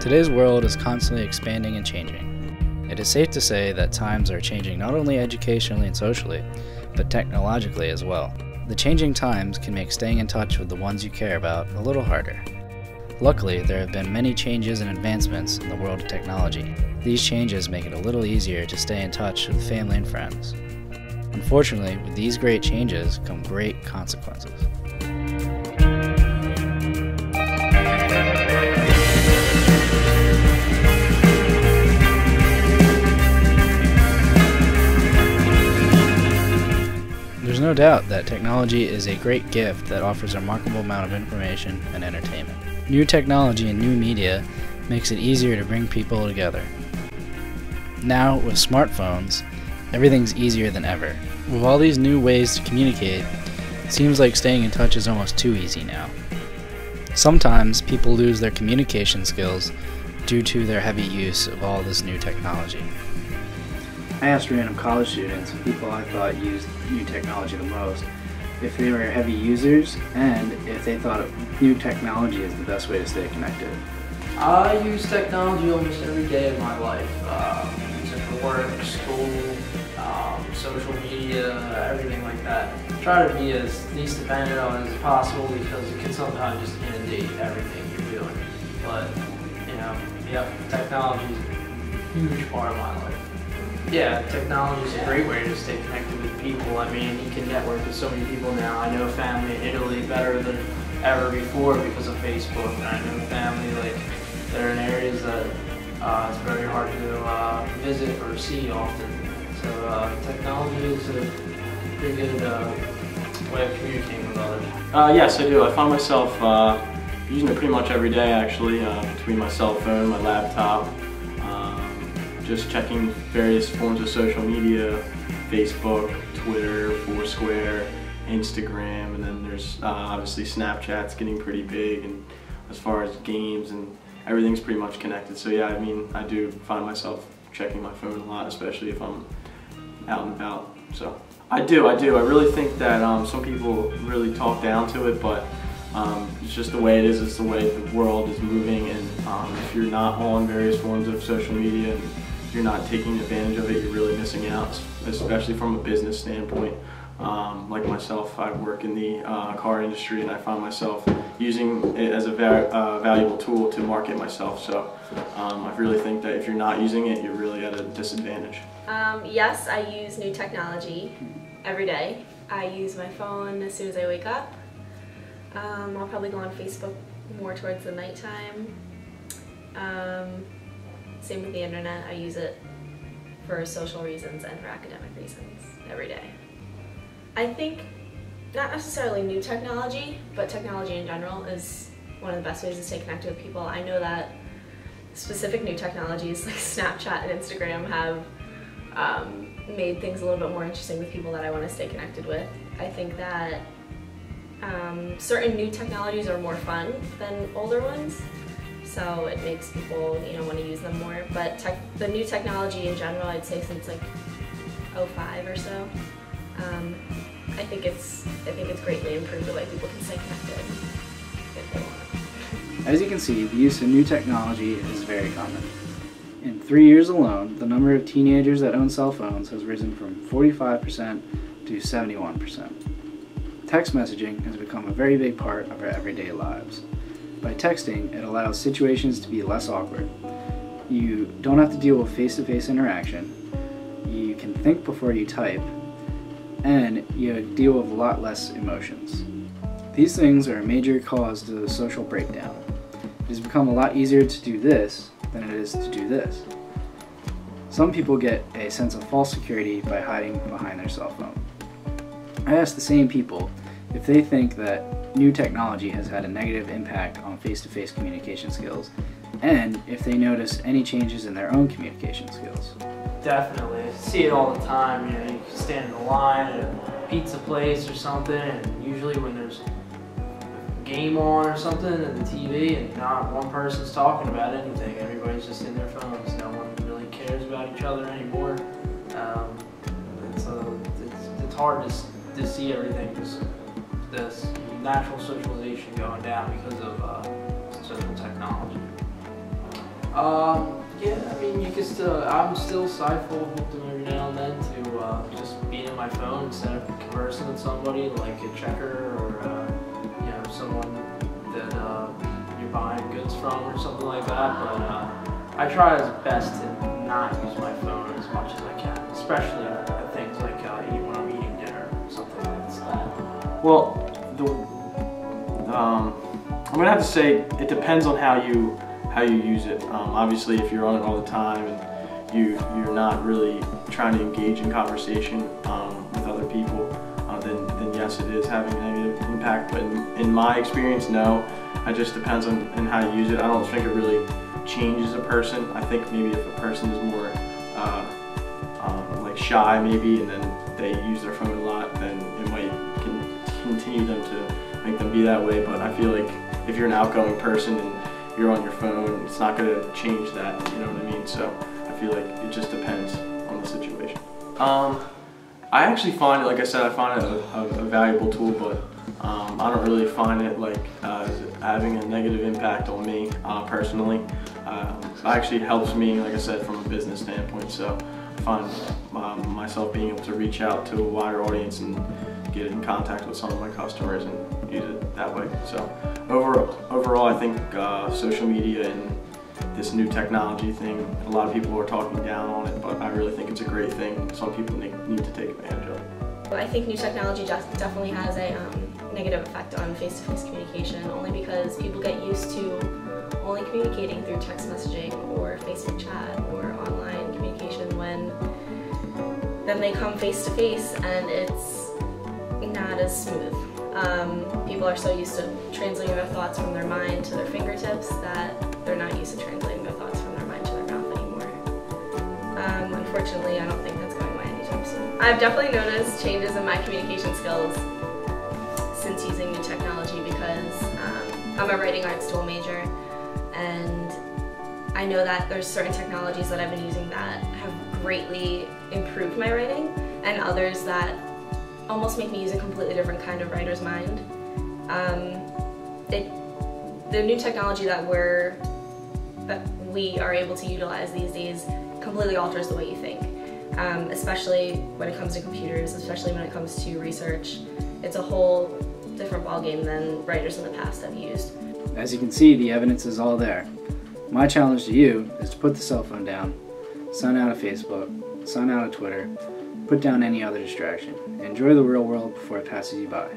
Today's world is constantly expanding and changing. It is safe to say that times are changing not only educationally and socially, but technologically as well. The changing times can make staying in touch with the ones you care about a little harder. Luckily, there have been many changes and advancements in the world of technology. These changes make it a little easier to stay in touch with family and friends. Unfortunately, with these great changes come great consequences. There's no doubt that technology is a great gift that offers a remarkable amount of information and entertainment. New technology and new media makes it easier to bring people together. Now, with smartphones, everything's easier than ever. With all these new ways to communicate, it seems like staying in touch is almost too easy now. Sometimes people lose their communication skills due to their heavy use of all this new technology. I asked random college students, people I thought used new technology the most, if they were heavy users and if they thought new technology is the best way to stay connected. I use technology almost every day of my life. Use it for work, school, social media, everything like that. Try to be as least dependent on it as possible because it can sometimes just inundate everything you're doing. But, technology is a huge part of my life. Yeah, technology is a great way to stay connected with people. I mean, you can network with so many people now. I know family in Italy better than ever before because of Facebook. And I know family that are in areas that it's very hard to visit or see often. So technology is a pretty good way of communicating with others. Yes, I do. I find myself using it pretty much every day actually, between my cell phone, my laptop. Just checking various forms of social media, Facebook, Twitter, Foursquare, Instagram, and then there's obviously Snapchat's getting pretty big, and as far as games and everything's pretty much connected. So yeah, I mean, I do find myself checking my phone a lot, especially if I'm out and about. So I do. I really think that some people really talk down to it, but it's just the way it is. It's the way the world is moving, and if you're not on various forms of social media and you're not taking advantage of it, you're really missing out, especially from a business standpoint. Like myself, I work in the car industry, and I find myself using it as a valuable tool to market myself. So I really think that if you're not using it, you're really at a disadvantage. Yes, I use new technology every day. I use my phone as soon as I wake up. I'll probably go on Facebook more towards the nighttime. Same with the internet. I use it for social reasons and for academic reasons every day. I think not necessarily new technology, but technology in general is one of the best ways to stay connected with people. I know that specific new technologies like Snapchat and Instagram have made things a little bit more interesting with people that I want to stay connected with. I think that certain new technologies are more fun than older ones, so it makes people want to use them more. But the new technology in general, I'd say since like 2005 or so, I think it's greatly improved the way people can stay connected if they want. As you can see, the use of new technology is very common. In 3 years alone, the number of teenagers that own cell phones has risen from 45% to 71%. Text messaging has become a very big part of our everyday lives. By texting, it allows situations to be less awkward. You don't have to deal with face-to-face interaction, you can think before you type, and you deal with a lot less emotions. These things are a major cause to the social breakdown. It has become a lot easier to do this than it is to do this. Some people get a sense of false security by hiding behind their cell phone. I asked the same people if they think that new technology has had a negative impact on face-to-face communication skills, and if they notice any changes in their own communication skills. Definitely. I see it all the time. You can stand in a line at a pizza place or something, and usually when there's a game on or something at the TV and not one person's talking about anything, everybody's just in their phones. No one really cares about each other anymore. It's hard to see everything, just this natural socialization going down because of social technology. Yeah, I mean, you can still, I'm still side-full with them every now and then to just being in my phone instead of conversing with somebody like a checker or, you know, someone that you're buying goods from or something like that. But I try as best to not use my phone as much as I can, especially at things like when I'm eating dinner or something like that. Well, I'm gonna have to say it depends on how you use it. Obviously, if you're on it all the time and you're not really trying to engage in conversation with other people, then yes, it is having a negative impact. But in my experience, no. It just depends on how you use it. I don't think it really changes a person. I think maybe if a person is more like shy, maybe, and then they use their phone a lot, then it might continue them to make them be that way. But I feel like if you're an outgoing person and you're on your phone, it's not going to change that, you know what I mean? So I feel like it just depends on the situation. I actually find it, like I said, I find it a valuable tool, but I don't really find it like having a negative impact on me personally. It actually helps me, like I said, from a business standpoint. So I find myself being able to reach out to a wider audience and get in contact with some of my customers and use it that way. So overall, I think social media and this new technology thing, a lot of people are talking down on it, but I really think it's a great thing. Some people need to take advantage of it. I think new technology definitely has a negative effect on face-to-face communication, only because people get used to only communicating through text messaging or Facebook chat or online communication when then they come face-to-face and it's not as smooth. People are so used to translating their thoughts from their mind to their fingertips that they're not used to translating their thoughts from their mind to their mouth anymore. Unfortunately, I don't think that's going away anytime soon. I've definitely noticed changes in my communication skills since using new technology because I'm a writing arts dual major, and I know that there's certain technologies that I've been using that have greatly improved my writing, and others that almost make me use a completely different kind of writer's mind. The new technology that we are able to utilize these days completely alters the way you think, especially when it comes to computers, especially when it comes to research. It's a whole different ballgame than writers in the past have used. As you can see, the evidence is all there. My challenge to you is to put the cell phone down, sign out of Facebook, sign out of Twitter, put down any other distraction. Enjoy the real world before it passes you by.